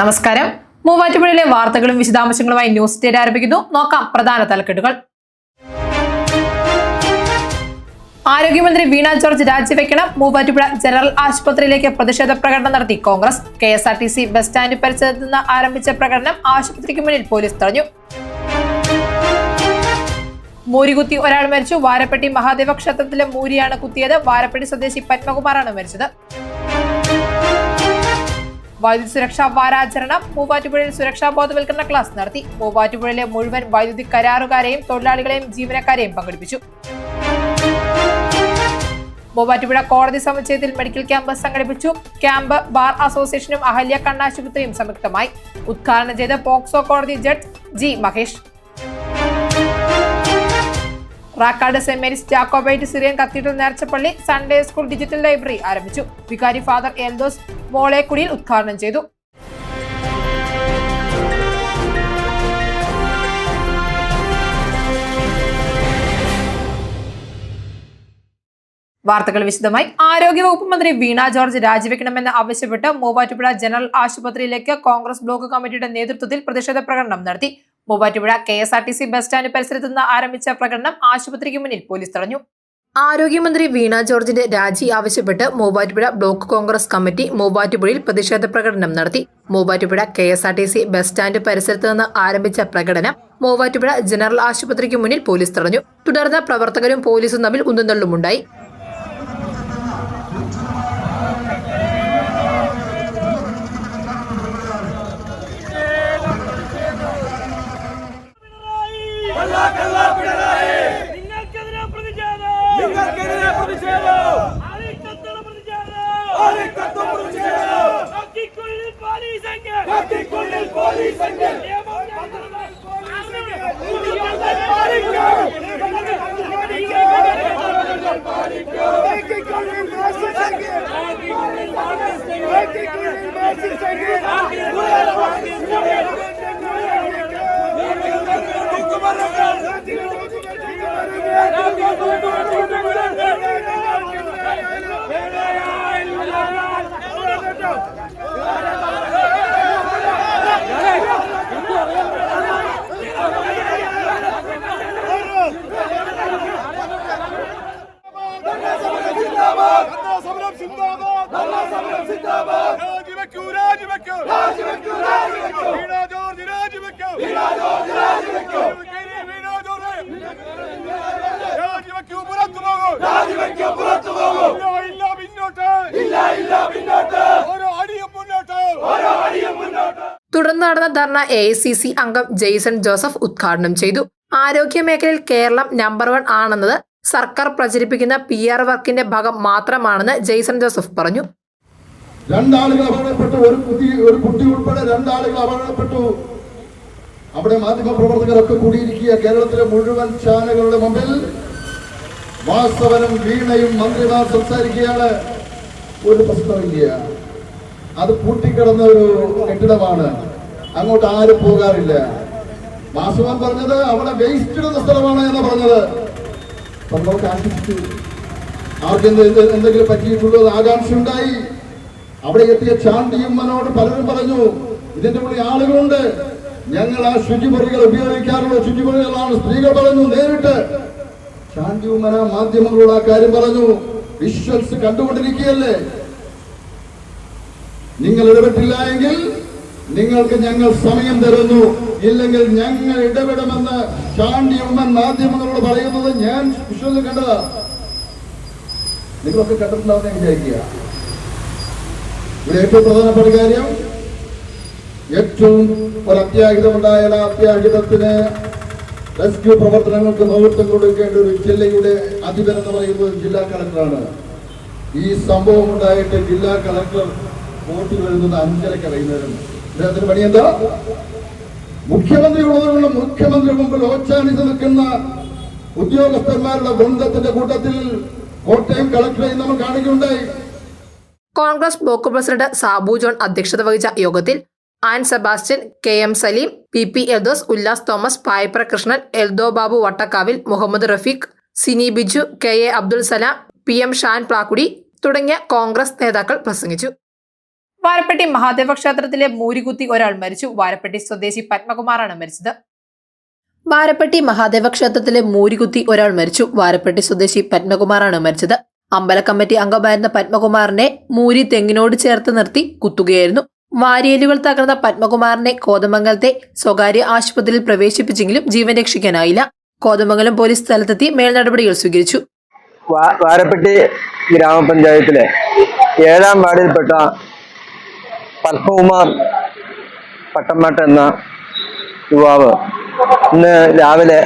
നമസ്കാരം. മൂവാറ്റുപുഴയിലെ വാർത്തകളും വിശദാംശങ്ങളുമായി ന്യൂസ് ഡേ ആരംഭിക്കുന്നു. നോക്കാം പ്രധാന തലക്കെട്ടുകൾ. ആരോഗ്യമന്ത്രി വീണ ജോർജ് രാജിവെക്കണം. മൂവാറ്റുപുഴ ജനറൽ ആശുപത്രിയിലേക്ക് പ്രതിഷേധ പ്രകടനം നടത്തി കോൺഗ്രസ്. KSRTC ബസ് സ്റ്റാൻഡ് പരിസരത്ത് നിന്ന് ആരംഭിച്ച പ്രകടനം ആശുപത്രിക്ക് മുന്നിൽ പോലീസ് തടഞ്ഞു. മൂരികുത്തി ഒരാൾ മരിച്ചു. വാരപ്പെട്ടി മഹാദേവ ക്ഷേത്രത്തിലെ മൂരിയാണ് കുത്തിയത്. വാരപ്പെട്ടി സ്വദേശി പത്മകുമാറാണ് മരിച്ചത്. വൈദ്യുതി സുരക്ഷാ വാരാചരണം. മൂവാറ്റുപുഴയിൽ സുരക്ഷാ ബോധവൽക്കരണ ക്ലാസ് നടത്തി. മൂവാറ്റുപുഴയിലെ മുഴുവൻ വൈദ്യുതി കരാറുകാരെയും തൊഴിലാളികളെയും ജീവനക്കാരെയും പങ്കെടുപ്പിച്ചു. മൂവാറ്റുപുഴ കോടതി സമുച്ചയത്തിൽ മെഡിക്കൽ ക്യാമ്പ് സംഘടിപ്പിച്ചു. ക്യാമ്പ് ബാർ അസോസിയേഷനും അഹല്യ കണ്ണാശുപത്രിയും സംയുക്തമായി ഉദ്ഘാടനം ചെയ്ത പോക്സോ കോടതി judge G. Mahesh. Rakkad saint Mary's Jacobite Syrian cathedral നേർച്ചപ്പള്ളി സൺഡേ സ്കൂൾ ഡിജിറ്റൽ ലൈബ്രറി ആരംഭിച്ചു. വികാരി ഫാദർ എൽദോസ് മോളേക്കുടിയിൽ ഉദ്ഘാടനം ചെയ്തു. വാർത്തകൾ വിശദമായി. ആരോഗ്യവകുപ്പ് മന്ത്രി വീണ ജോർജ് രാജിവെക്കണമെന്ന് ആവശ്യപ്പെട്ട് മൂവാറ്റുപുഴ ജനറൽ ആശുപത്രിയിലേക്ക് കോൺഗ്രസ് ബ്ലോക്ക് കമ്മിറ്റിയുടെ നേതൃത്വത്തിൽ പ്രതിഷേധ പ്രകടനം നടത്തി. മൂവാറ്റുപുഴ KSRTC ബസ് സ്റ്റാൻഡ് പരിസരത്ത് നിന്ന് ആരംഭിച്ച പ്രകടനം ആശുപത്രിക്ക് മുന്നിൽ പോലീസ് തടഞ്ഞു. ആരോഗ്യമന്ത്രി വീണ ജോർജിന്റെ രാജി ആവശ്യപ്പെട്ട് മൂവാറ്റുപുഴ ബ്ലോക്ക് കോൺഗ്രസ് കമ്മിറ്റി മൂവാറ്റുപുഴയിൽ പ്രതിഷേധ പ്രകടനം നടത്തി. മൂവാറ്റുപുഴ KSRTC ബസ് സ്റ്റാൻഡ് പരിസരത്ത് നിന്ന് ആരംഭിച്ച പ്രകടനം മൂവാറ്റുപുഴ ജനറൽ ആശുപത്രിക്ക് മുന്നിൽ പോലീസ് തടഞ്ഞു. തുടർന്ന് പ്രവർത്തകരും പോലീസും തമ്മിൽ ഉന്തുന്തള്ളുമുണ്ടായി. തുടർന്ന് നടന്ന ധർണ AICC അംഗം ജെയ്സൺ ജോസഫ് ഉദ്ഘാടനം ചെയ്തു. ആരോഗ്യ മേഖലയിൽ കേരളം നമ്പർ 1 ആണെന്നത് സർക്കാർ പ്രചരിപ്പിക്കുന്ന PR വർക്കിന്റെ ഭാഗം മാത്രമാണെന്ന് ജെയ്സൺ ജോസഫ് പറഞ്ഞു. രണ്ടാളുകൾ അപകടപ്പെട്ടു, ഒരു കുട്ടി ഉൾപ്പെടെ രണ്ടാളുകൾ അപകടപ്പെട്ടു. അവിടെ മാധ്യമപ്രവർത്തകരൊക്കെ കൂടിയിരിക്കുക. കേരളത്തിലെ മുഴുവൻ ചാനലുകളുടെ മുമ്പിൽ വാസവനും വീണയും മന്ത്രിമാർ സംസാരിക്കുകയാണ്. ഒരു പ്രശ്നമില്ല, അത് പൂട്ടിക്കിടന്ന ഒരു കെട്ടിടമാണ്, അങ്ങോട്ട് ആരും പോകാറില്ല. വാസവൻ പറഞ്ഞത് അവിടെ വേസ്റ്റ് ഇടുന്ന സ്ഥലമാണ് എന്ന് പറഞ്ഞത്. നമുക്ക് ആശിച്ചു, ആർക്കും എന്തെങ്കിലും പറ്റിയിട്ടുള്ളത് ആകാംക്ഷ ഉണ്ടായി. അവിടെ എത്തിയ ചാണ്ടിയമ്മനോട് പലരും പറഞ്ഞു, ഇതിന്റെ ഉള്ളിൽ ആളുകളുണ്ട്, ഞങ്ങൾ ആ ശുചിമുറികൾ ഉപയോഗിക്കാറുള്ള ശുചിമുറികളാണ്. സ്ത്രീകൾ പറഞ്ഞു നേരിട്ട്. ചാണ്ടിയമ്മന മാധ്യമങ്ങളോട് ആ കാര്യം പറഞ്ഞു. വിഷ്വൽസ് കണ്ടുകൊണ്ടിരിക്കുകയല്ലേ, നിങ്ങൾ ഇടപെട്ടില്ല എങ്കിൽ നിങ്ങൾക്ക് ഞങ്ങൾ സമയം തരുന്നു, ഇല്ലെങ്കിൽ ഞങ്ങൾ ഇടപെടുമെന്ന് ചാണ്ടിയമ്മൻ മാധ്യമങ്ങളോട് പറയുന്നത് ഞാൻ വിഷ്വലിൽ കണ്ടതാ. നിങ്ങളൊക്കെ കണ്ടിട്ടുണ്ടാവുന്ന വിചാരിക്കുക. ഇവിടെ ഏറ്റവും പ്രധാനപ്പെട്ട കാര്യം, ഏറ്റവും ഒരു അത്യാഹിതമുണ്ടായ അത്യാഹിതത്തിന് റെസ്ക്യൂ പ്രവർത്തനങ്ങൾക്ക് നേതൃത്വം കൊടുക്കേണ്ട ഒരു ജില്ലയുടെ അധിപൻ എന്ന് പറയുന്നത് ജില്ലാ കളക്ടറാണ്. ഈ സംഭവം ഉണ്ടായിട്ട് ജില്ലാ കളക്ടർ വോട്ട് എഴുതുന്ന 5:30 വൈകുന്നേരം. അദ്ദേഹത്തിന് പണി എന്താ? മുഖ്യമന്ത്രി ഉള്ളതുകൊണ്ട് മുഖ്യമന്ത്രി മുമ്പിൽ ഓച്ചാനിച്ച് നിൽക്കുന്ന ഉദ്യോഗസ്ഥന്മാരുടെ വൃന്ദത്തിന്റെ കൂട്ടത്തിൽ കോട്ടയം കളക്ടറെ നമ്മൾ കാണുകയുണ്ടായി. കോൺഗ്രസ് ബ്ലോക്ക് പ്രസിഡന്റ് സാബു ജോൺ അധ്യക്ഷത വഹിച്ച യോഗത്തിൽ ആൻ സെബാസ്റ്റ്യൻ, KM സലീം, PP എൽദോസ്, ഉല്ലാസ് തോമസ്, പായപ്ര കൃഷ്ണൻ, എൽദോ ബാബു വട്ടക്കാവിൽ, മുഹമ്മദ് റഫീഖ്, സിനി ബിജു, KA അബ്ദുൽ സലാം, PM ഷാൻ പ്ലാക്കുടി തുടങ്ങിയ കോൺഗ്രസ് നേതാക്കൾ പ്രസംഗിച്ചു. വാരപ്പെട്ടി മഹാദേവ ക്ഷേത്രത്തിലെ മൂരികുത്തി ഒരാൾ മരിച്ചു. വാരപ്പെട്ടി സ്വദേശി പത്മകുമാറാണ് മരിച്ചത്. വാരപ്പെട്ടി മഹാദേവ ക്ഷേത്രത്തിലെ മൂരികുത്തി ഒരാൾ മരിച്ചു. വാരപ്പെട്ടി സ്വദേശി പത്മകുമാറാണ് മരിച്ചത്. അമ്പല കമ്മിറ്റി അംഗമായിരുന്ന പത്മകുമാറിനെ മൂരി തെങ്ങിനോട് ചേർത്ത് നിർത്തി കുത്തുകയായിരുന്നു. വാരിയലുകൾ തകർന്ന പത്മകുമാറിനെ കോതമംഗലത്തെ സ്വകാര്യ ആശുപത്രിയിൽ പ്രവേശിപ്പിച്ചെങ്കിലും ജീവൻ രക്ഷിക്കാനായില്ല. കോതമംഗലം പോലീസ് സ്ഥലത്തെത്തി മേൽനടപടികൾ സ്വീകരിച്ചു. വാരപ്പെട്ടി ഗ്രാമപഞ്ചായത്തിലെ 7-ാം വാർഡിൽപ്പെട്ട പത്മകുമാർ പട്ടമ്മട്ട് എന്ന യുവാവ് ഇന്ന് രാവിലെ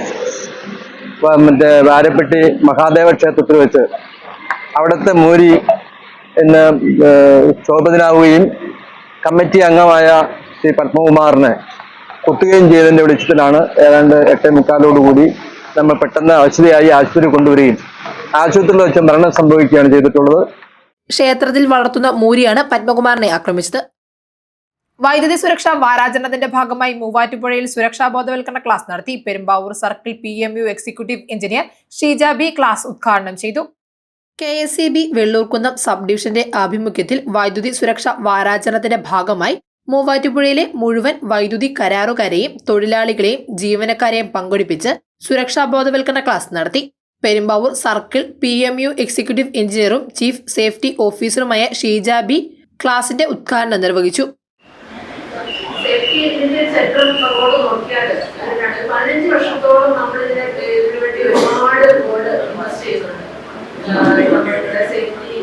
വാരപ്പെട്ടി മഹാദേവ ക്ഷേത്രത്തിൽ വെച്ച് അവിടുത്തെ മൂരി ഇന്ന് ക്ഷോഭത്തിലാവുകയും കമ്മിറ്റി അംഗമായ ശ്രീ പത്മകുമാറിനെ കുത്തുകയും ചെയ്തതിൻ്റെ വെളിച്ചത്തിലാണ് ഏതാണ്ട് 8:45 നമ്മൾ പെട്ടെന്ന് അവശതയായി ആശുപത്രി കൊണ്ടുവരികയും ആശുപത്രിയിൽ വെച്ച് മരണം സംഭവിക്കുകയാണ് ചെയ്തിട്ടുള്ളത്. ക്ഷേത്രത്തിൽ വളർത്തുന്ന മൂരിയാണ് പത്മകുമാറിനെ ആക്രമിച്ചത്. വൈദ്യുതി സുരക്ഷാ വാരാചരണത്തിന്റെ ഭാഗമായി മൂവാറ്റുപുഴയിൽ സുരക്ഷാ ബോധവൽക്കരണ ക്ലാസ് നടത്തി. Perumbavoor circle PMU executive engineer Sheeja B class ഉദ്ഘാടനം ചെയ്തു. KSEB വെള്ളൂർക്കുന്നം സബ് ഡിവിഷന്റെ ആഭിമുഖ്യത്തിൽ വൈദ്യുതി സുരക്ഷാ വാരാചരണത്തിന്റെ ഭാഗമായി മൂവാറ്റുപുഴയിലെ മുഴുവൻ വൈദ്യുതി കരാറുകാരെയും തൊഴിലാളികളെയും ജീവനക്കാരെയും പങ്കെടുപ്പിച്ച് സുരക്ഷാ ബോധവൽക്കരണ ക്ലാസ് നടത്തി. പെരുമ്പാവൂർ സർക്കിൾ PMU എക്സിക്യൂട്ടീവ് എഞ്ചിനീയറും ചീഫ് സേഫ്റ്റി ഓഫീസറുമായ ഷീജ ബി ക്ലാസിന്റെ ഉദ്ഘാടനം നിർവഹിച്ചു. സേഫ്റ്റി സെക്ടർ റോഡ് നോക്കിയാൽ 15 വർഷത്തോളം നമ്മൾ ഇതിനു വേണ്ടി ഒരുപാട് റോഡ് ഇൻവെസ്റ്റ് ചെയ്യുന്നുണ്ട്. സേഫ്റ്റി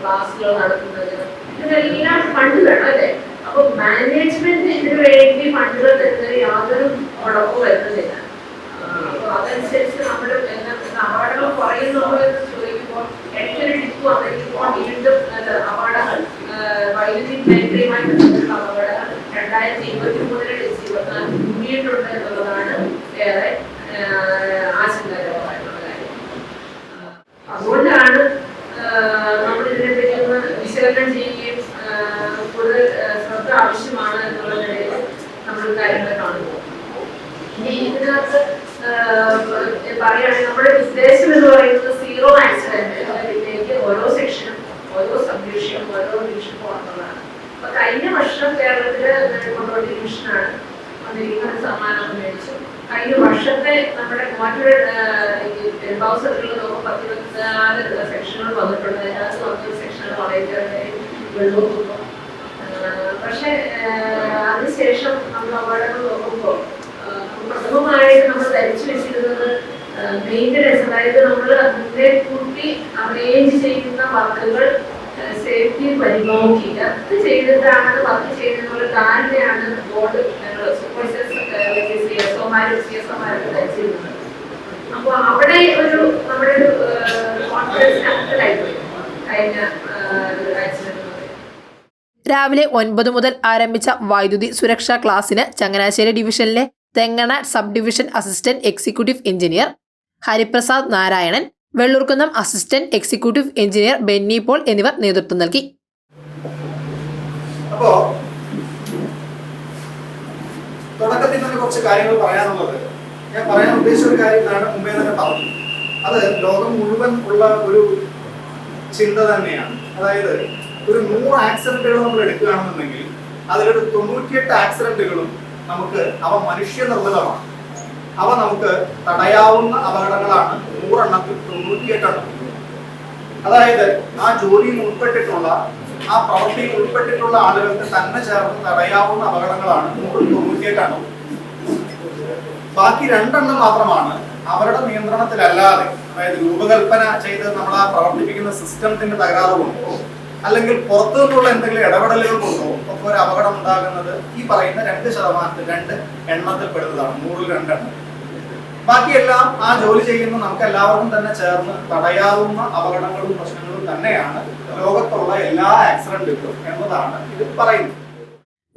ക്ലാസുകൾ നടത്തുന്നത് ഇതിനെല്ലാം ഫണ്ട് വേണം അല്ലേ? അപ്പൊ മാനേജ്മെന്റ് ഇതിനു വേണ്ടി ഫണ്ടുകൾ തരുന്നത് യാതൊരു മുടക്കവും വരുന്നില്ല. അപ്പൊ അതനുസരിച്ച് നമ്മൾ അപകടങ്ങൾ കുറയുന്നുള്ളതെന്ന് ചോദിക്കുമ്പോൾ ഏറ്റവും ടിപ്പ് വന്നിരിക്കുമ്പോൾ വീണ്ടും അപകടങ്ങൾ വൈദ്യുതി മേഖലയുമായി ബന്ധപ്പെട്ട അപകടങ്ങൾ 2023-24 കൂടിയിട്ടുണ്ട് എന്നുള്ളതാണ് ഏറെ ആശങ്കകരമായിട്ടുള്ള കാര്യം. അതുകൊണ്ടാണ് നമ്മൾ ഇതിനെപ്പറ്റി ഒന്ന് വിശകലനം ചെയ്യുകയും കൂടുതൽ ശ്രദ്ധ ആവശ്യമാണ് എന്നുള്ള നിലയിൽ നമ്മൾ കാര്യങ്ങൾ കാണുന്നു. ഇനി ഇതിനകത്ത് പറയുകയാണെങ്കിൽ നമ്മുടെ ഉദ്ദേശം എന്ന് പറയുന്നത് 0 ആക്സിഡന്റ് ഓരോ സെക്ഷനും ഓരോ സബ് ഡിവിഷനും ഓരോ ഡിവിഷനും പോകണമെന്നുള്ളതാണ്. അപ്പൊ കഴിഞ്ഞ വർഷം കേരളത്തില് കൊണ്ടോട്ടി ഡിവിഷനാണ് വന്നിരിക്കുന്ന സമ്മാനം മേടിച്ചു. കഴിഞ്ഞ വർഷത്തെ നമ്മുടെ പെരുമ്പാവൂർ സർക്കിളിൽ നോക്കുമ്പോൾ 14 സെക്ഷനുകൾ വന്നിട്ടുണ്ട്. അതിനകത്ത് 11 സെക്ഷനുകൾ വളരെ വെള്ളൂർക്കുന്നു. പക്ഷെ അതിനുശേഷം നമ്മൾ അപകടങ്ങൾ നോക്കുമ്പോൾ പ്രഥമമായിട്ട് നമ്മൾ ധരിച്ചു വെച്ചിരുന്നത് മെയിൻ്റനൻസ്, അതായത് നമ്മൾ അതിനെ കൂട്ടി അറേഞ്ച് ചെയ്യുന്ന വർക്കുകൾ സേഫ്റ്റി പരിപാലിക്കുക അത് ചെയ്തിട്ടാണ് വർക്ക് ചെയ്യുന്നുള്ള ധാരണയാണ് ബോർഡ് സൂപ്പർവൈസേഴ്സ് CSOമാരൊക്കെ ധരിച്ചിരുന്നത്. അപ്പോൾ അവിടെ ഒരു നമ്മുടെ ഒരു കോൺഫിഡൻസ് നഷ്ടമായിപ്പോയി കഴിഞ്ഞ ആക്സിഡന്റ്. രാവിലെ 9 മുതൽ ആരംഭിച്ച വൈദ്യുതി സുരക്ഷാ ക്ലാസ്സിന് ചങ്ങനാശ്ശേരി ഡിവിഷനിലെ Thengana sub division assistant executive engineer Hariprasad Narayanan, Vellurkunnam assistant executive engineer Benny Paul എന്നിവർ നേതൃത്വം നൽകി. അപ്പോ തുടക്കത്തിൽ തന്നെ കുറച്ച് കാര്യങ്ങൾ പറയാനുള്ളത്, ഞാൻ പറയാൻ ഉദ്ദേശിച്ച ഒരു കാര്യം മുമ്പേ തന്നെ പറഞ്ഞു. അത് ലോകം മുഴുവൻ ഉള്ള ഒരു ചിന്ത തന്നെയാണ്. അതായത് ഒരു 100 ആക്സിഡന്റുകൾ നമ്മൾ എടുക്കുകയാണെന്നുണ്ടെങ്കിൽ അതിലൊരു 98 ആക്സിഡന്റുകളും അവ മനുഷ്യനിർമ്മിതമാണ്. അവ നമുക്ക് തടയാവുന്ന അപകടങ്ങളാണ് 100 എണ്ണത്തിൽ 98 എണ്ണം. അതായത് ആ ജോലിയിൽ ഉൾപ്പെട്ടിട്ടുള്ള ആ പ്രവൃത്തിയിൽ ഉൾപ്പെട്ടിട്ടുള്ള ആളുകൾക്ക് തന്നെ ചേർന്ന് തടയാവുന്ന അപകടങ്ങളാണ് 198 എണ്ണം. ബാക്കി 2 എണ്ണം മാത്രമാണ് അവരുടെ നിയന്ത്രണത്തിലല്ലാതെ, അതായത് രൂപകൽപ്പന ചെയ്ത് നമ്മൾ ആ പ്രവർത്തിപ്പിക്കുന്ന സിസ്റ്റത്തിന്റെ തകരാറ് കൊണ്ടോ അല്ലെങ്കിൽ പുറത്തു നിന്നുള്ള എന്തെങ്കിലും ഇടപെടലുകൾ കൊണ്ടോ ഒക്കെ ഒരു അപകടം ഉണ്ടാകുന്നത് ഈ പറയുന്ന 2% എണ്ണത്തിൽ പെടുന്നതാണ്. 100-ൽ 2 എണ്ണം. ബാക്കിയെല്ലാം ആ ജോലി ചെയ്യുന്ന നമുക്ക് എല്ലാവർക്കും തന്നെ ചേർന്ന് തടയാവുന്ന അപകടങ്ങളും പ്രശ്നങ്ങളും തന്നെയാണ് ലോകത്തുള്ള എല്ലാ ആക്സിഡന്റുകളും എന്നതാണ് ഇത് പറയുന്നത്.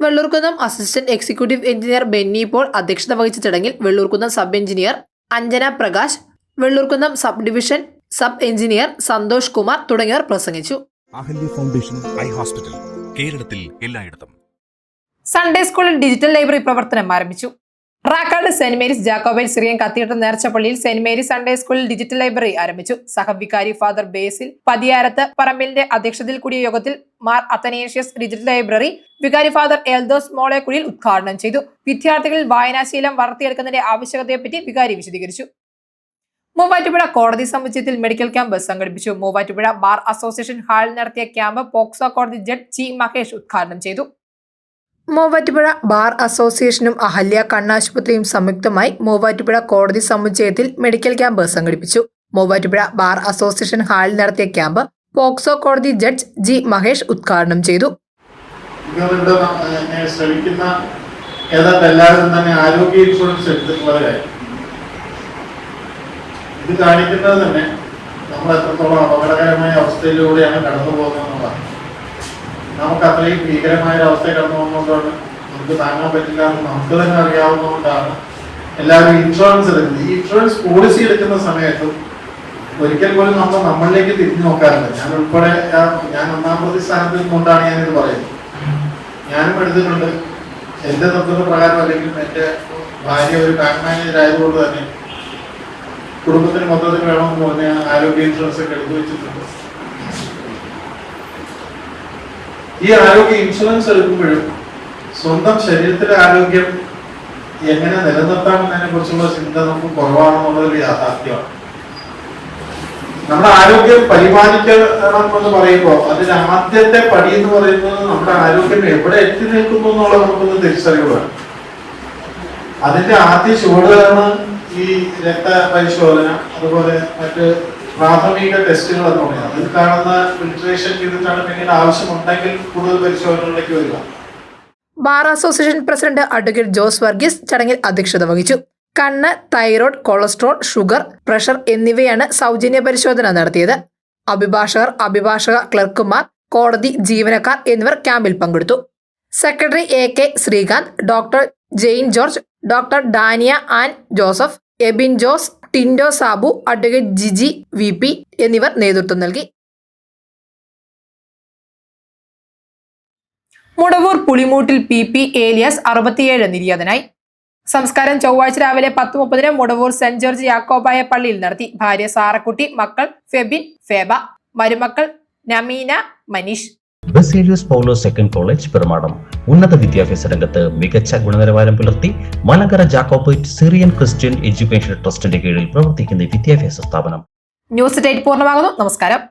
Vellurkunnam assistant executive engineer Benny Paul അധ്യക്ഷത വഹിച്ച ചടങ്ങിൽ Vellurkunnam sub engineer Anjana Prakash, Vellurkunnam sub division sub engineer Santhosh Kumar തുടങ്ങിയവർ പ്രസംഗിച്ചു. അഹല്യ ഫൗണ്ടേഷൻ ഐ ഹോസ്പിറ്റൽ, കേരളത്തിൽ എല്ലായിടത്തും. സൺഡേ സ്കൂളിൽ ഡിജിറ്റൽ ലൈബ്രറി പ്രവർത്തനം ആരംഭിച്ചു. Rakkad saint Mary's Jacobite Syrian cathedral നേർച്ചപ്പള്ളിയിൽ സെന്റ് മേരീസ് സൺഡേ സ്കൂളിൽ ഡിജിറ്റൽ ലൈബ്രറി ആരംഭിച്ചു. സഹവികാരി ഫാദർ ബേസിൽ പതിയാരത്ത് പറമ്പിലിന്റെ അധ്യക്ഷതയിൽ കൂടിയ യോഗത്തിൽ മാർ അത്തനേഷ്യസ് ഡിജിറ്റൽ ലൈബ്രറി വികാരി ഫാദർ എൽദോസ് മോളെക്കുഴിയിൽ ഉദ്ഘാടനം ചെയ്തു. വിദ്യാർത്ഥികളിൽ വായനാശീലം വളർത്തിയെടുക്കുന്നതിന്റെ ആവശ്യകതയെപ്പറ്റി വികാരി വിശദീകരിച്ചു. മൂവാറ്റുപുഴ കോടതി സമുച്ചയത്തിൽ മെഡിക്കൽ ക്യാമ്പ് സംഘടിപ്പിച്ചു. മൂവാറ്റുപുഴ ബാർ അസോസിയേഷൻ ഹാളിൽ നടത്തിയ ക്യാമ്പ് പോക്സോ കോടതി ജഡ്ജ് ജി മഹേഷ് ഉദ്ഘാടനം ചെയ്തു. മൂവാറ്റുപുഴ ബാർ അസോസിയേഷനും അഹല്യ കണ്ണാശുപത്രിയും സംയുക്തമായി മൂവാറ്റുപുഴ കോടതി സമുച്ചയത്തിൽ മെഡിക്കൽ ക്യാമ്പ് സംഘടിപ്പിച്ചു. മൂവാറ്റുപുഴ ബാർ അസോസിയേഷൻ ഹാളിൽ നടത്തിയ ക്യാമ്പ് പോക്സോ കോടതി ജഡ്ജ് ജി മഹേഷ് ഉദ്ഘാടനം ചെയ്തു. ശ്രമിക്കുന്ന ഏതാണ്ട് എല്ലാവരും തന്നെ ആരോഗ്യ ഇൻഷുറൻസ് എടുത്തിട്ടുള്ളവരായി. ഇത് കാണിക്കുന്നത് തന്നെ നമ്മൾ എത്രത്തോളം അപകടകരമായ അവസ്ഥയിലൂടെയാണ് കടന്നു പോകുന്നതെന്നുള്ളതാണ്. നമുക്ക് അത്രയും ഭീകരമായ ഒരു അവസ്ഥ കടന്നു പോകുന്നതുകൊണ്ടാണ് നമുക്ക് താങ്ങാൻ പറ്റില്ല എന്ന് നമുക്ക് തന്നെ അറിയാവുന്നതുകൊണ്ടാണ് എല്ലാവരും ഇൻഷുറൻസ് എടുക്കുന്നത്. ഈ ഇൻഷുറൻസ് പോളിസി എടുക്കുന്ന സമയത്തും ഒരിക്കൽ പോലും നമ്മൾ നമ്മളിലേക്ക് തിരിഞ്ഞു നോക്കാറില്ല. ഞാൻ ഉൾപ്പെടെ ഞാൻ 1-ാം പ്രതിസ്ഥാനത്ത് നിന്നുകൊണ്ടാണ് ഞാനിത് പറയുന്നത്. ഞാനും എടുത്തിട്ടുണ്ട്. എന്റെ നിർദ്ദേശപ്രകാരം അല്ലെങ്കിൽ എന്റെ ഭാര്യ ഒരു ബാങ്ക് മാനേജർ ആയതുകൊണ്ട് തന്നെ കുടുംബത്തിന് മൊത്തത്തിൽ വേണമെന്ന് പറഞ്ഞ ആരോഗ്യ ഇൻഷുറൻസ് ഒക്കെ എടുത്തു വെച്ചിട്ടുണ്ട്. ഈ ആരോഗ്യ ഇൻഷുറൻസ് എടുക്കുമ്പോഴും സ്വന്തം ശരീരത്തിലെ ആരോഗ്യം എങ്ങനെ നിലനിർത്താമെന്നതിനെ കുറിച്ചുള്ള ചിന്ത നമുക്ക് കുറവാണെന്നുള്ളൊരു യാഥാർത്ഥ്യമാണ്. നമ്മുടെ ആരോഗ്യം പരിപാലിക്കണം എന്ന് പറയുമ്പോൾ അതിന് ആദ്യത്തെ പടി എന്ന് പറയുന്നത് നമ്മുടെ ആരോഗ്യം എവിടെ എത്തി നിൽക്കുന്നു എന്നുള്ളത് നമുക്കൊന്ന് തിരിച്ചറിവുകയാണ്. അതിന്റെ ആദ്യ ചുവടാണ് ഈ രക്തപരിശോധന, അതുപോലെ മറ്റ് പ്രാഥമിക ടെസ്റ്റുകൾ എന്ന് പറയുന്നത്. അതിൽ കാണുന്ന ഫിൽട്രേഷൻ ചെയ്തിട്ടാണ് പിന്നീട് ആവശ്യമുണ്ടെങ്കിൽ കൂടുതൽ പരിശോധനകളിലേക്ക് വരിക. Bar association president advocate Jose Varghese ചടങ്ങിൽ അധ്യക്ഷത വഹിച്ചു. കണ്ണ്, തൈറോയ്ഡ്, കൊളസ്ട്രോൾ, ഷുഗർ, പ്രഷർ എന്നിവയാണ് സൗജന്യ പരിശോധന നടത്തിയത്. അഭിഭാഷക ക്ലർക്കുമാർ, കോടതി ജീവനക്കാർ എന്നിവർ ക്യാമ്പിൽ പങ്കെടുത്തു. Secretary AK Sreekanth, doctor Jain George, doctor Dania Ann Joseph, Ebin Jose, Tindo Sabu, advocate Jiji VP എന്നിവർ നേതൃത്വം നൽകി. മുടവൂർ പുളിമൂട്ടിൽ PP ഏലിയാസ് 67 നിര്യാതനായി. സംസ്കാരം ചൊവ്വാഴ്ച രാവിലെ 10:30 മുടവൂർ സെന്റ് ജോർജ് യാക്കോബായ പള്ളിയിൽ നടത്തി. ഭാര്യ സാറക്കുട്ടി, മക്കൾ ഫെബിൻ, ഫേബ, മരുമക്കൾ നമീന, മനീഷ്. ബസേലിയോസ് പൗലോസ് സെക്കൻഡ് കോളേജ് പെരുമാടം ഉന്നത വിദ്യാഭ്യാസ രംഗത്ത് മികച്ച ഗുണനിലവാരം പുലർത്തി Malankara Jacobite Syrian Christian education ട്രസ്റ്റിന്റെ കീഴിൽ പ്രവർത്തിക്കുന്ന വിദ്യാഭ്യാസ സ്ഥാപനം. ന്യൂസ് 8 പൂർണ്ണമാകുന്നു. നമസ്കാരം.